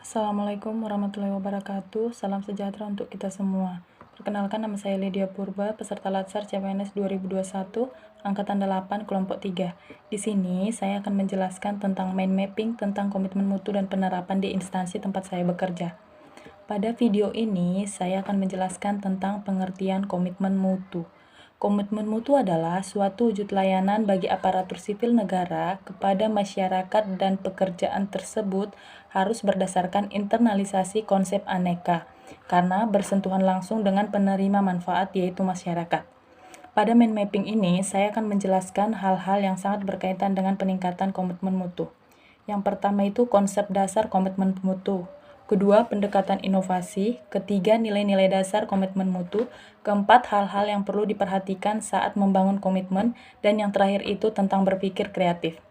Assalamualaikum warahmatullahi wabarakatuh. Salam sejahtera untuk kita semua. Perkenalkan, nama saya Lydia Purba, peserta Latsar CPNS 2021, Angkatan 8, Kelompok 3. Di sini, saya akan menjelaskan tentang mind mapping tentang komitmen mutu dan penerapan di instansi tempat saya bekerja. Pada video ini, saya akan menjelaskan tentang pengertian komitmen mutu. Komitmen mutu adalah suatu wujud layanan bagi aparatur sipil negara kepada masyarakat dan pekerjaan tersebut harus berdasarkan internalisasi konsep aneka, karena bersentuhan langsung dengan penerima manfaat yaitu masyarakat. Pada mind mapping ini, saya akan menjelaskan hal-hal yang sangat berkaitan dengan peningkatan komitmen mutu. Yang pertama itu konsep dasar komitmen mutu. Kedua, pendekatan inovasi. Ketiga, nilai-nilai dasar komitmen mutu. Keempat, hal-hal yang perlu diperhatikan saat membangun komitmen. Dan yang terakhir itu tentang berpikir kreatif.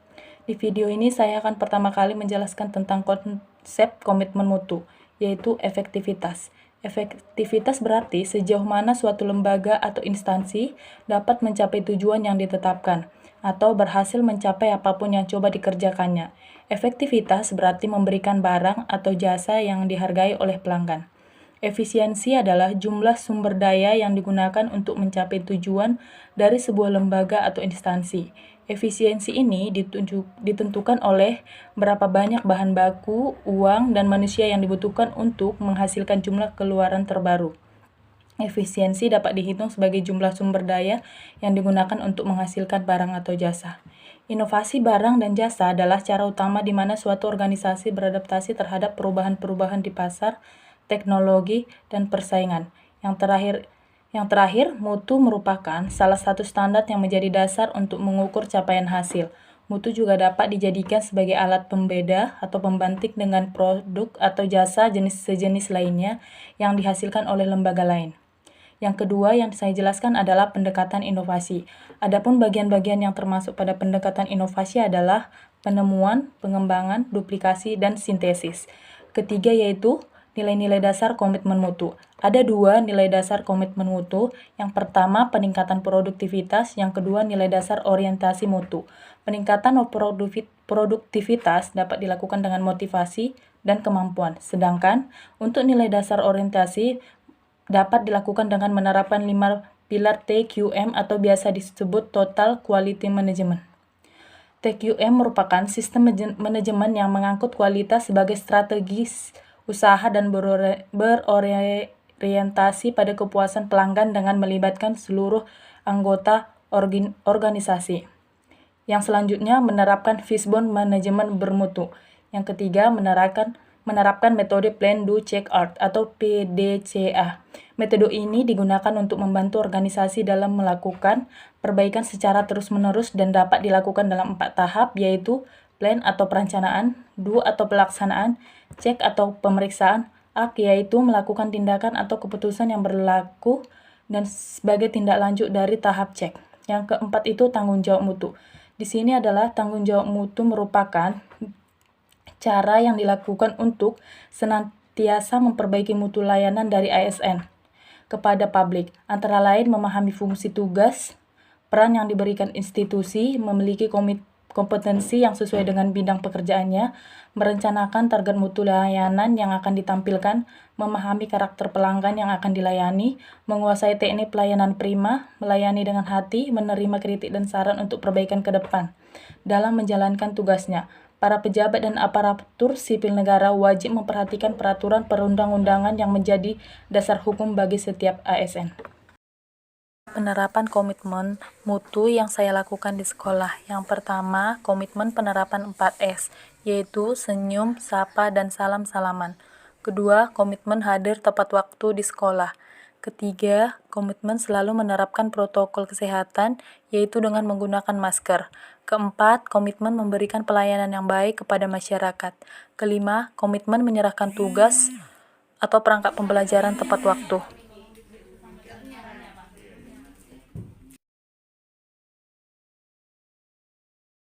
Di video ini saya akan pertama kali menjelaskan tentang konsep komitmen mutu, yaitu efektivitas. Efektivitas berarti sejauh mana suatu lembaga atau instansi dapat mencapai tujuan yang ditetapkan, atau berhasil mencapai apapun yang coba dikerjakannya. Efektivitas berarti memberikan barang atau jasa yang dihargai oleh pelanggan. Efisiensi adalah jumlah sumber daya yang digunakan untuk mencapai tujuan dari sebuah lembaga atau instansi. Efisiensi ini ditentukan oleh berapa banyak bahan baku, uang, dan manusia yang dibutuhkan untuk menghasilkan jumlah keluaran terbaru. Efisiensi dapat dihitung sebagai jumlah sumber daya yang digunakan untuk menghasilkan barang atau jasa. Inovasi barang dan jasa adalah cara utama di mana suatu organisasi beradaptasi terhadap perubahan-perubahan di pasar, teknologi, dan persaingan. Yang terakhir, mutu merupakan salah satu standar yang menjadi dasar untuk mengukur capaian hasil. Mutu juga dapat dijadikan sebagai alat pembeda atau pembantik dengan produk atau jasa sejenis lainnya yang dihasilkan oleh lembaga lain. Yang kedua yang saya jelaskan adalah pendekatan inovasi. Adapun bagian-bagian yang termasuk pada pendekatan inovasi adalah penemuan, pengembangan, duplikasi, dan sintesis. Ketiga yaitu nilai-nilai dasar komitmen mutu. Ada dua nilai dasar komitmen mutu. Yang pertama, peningkatan produktivitas. Yang kedua, nilai dasar orientasi mutu. Peningkatan produktivitas dapat dilakukan dengan motivasi dan kemampuan. Sedangkan untuk nilai dasar orientasi dapat dilakukan dengan menerapkan 5 pilar TQM atau biasa disebut Total Quality Management. TQM merupakan sistem manajemen yang mengangkut kualitas sebagai strategis usaha dan berorientasi pada kepuasan pelanggan dengan melibatkan seluruh anggota organisasi. Yang selanjutnya menerapkan fishbone manajemen bermutu. Yang ketiga menerapkan metode Plan, Do, Check, Act atau PDCA. Metode ini digunakan untuk membantu organisasi dalam melakukan perbaikan secara terus-menerus dan dapat dilakukan dalam 4 tahap, yaitu Plan atau perencanaan, Do atau pelaksanaan, Check atau pemeriksaan, Act yaitu melakukan tindakan atau keputusan yang berlaku dan sebagai tindak lanjut dari tahap Check. Yang keempat itu tanggung jawab mutu. Di sini adalah tanggung jawab mutu merupakan cara yang dilakukan untuk senantiasa memperbaiki mutu layanan dari ASN kepada publik, antara lain memahami fungsi tugas, peran yang diberikan institusi, memiliki kompetensi yang sesuai dengan bidang pekerjaannya, merencanakan target mutu layanan yang akan ditampilkan, memahami karakter pelanggan yang akan dilayani, menguasai teknik pelayanan prima, melayani dengan hati, menerima kritik dan saran untuk perbaikan ke depan. Dalam menjalankan tugasnya, para pejabat dan aparatur sipil negara wajib memperhatikan peraturan perundang-undangan yang menjadi dasar hukum bagi setiap ASN. Penerapan komitmen mutu yang saya lakukan di sekolah. Yang pertama, komitmen penerapan 4S, yaitu senyum, sapa, dan salam-salaman. Kedua, komitmen hadir tepat waktu di sekolah. Ketiga, komitmen selalu menerapkan protokol kesehatan, yaitu dengan menggunakan masker. Keempat, komitmen memberikan pelayanan yang baik kepada masyarakat. Kelima, komitmen menyerahkan tugas atau perangkat pembelajaran tepat waktu.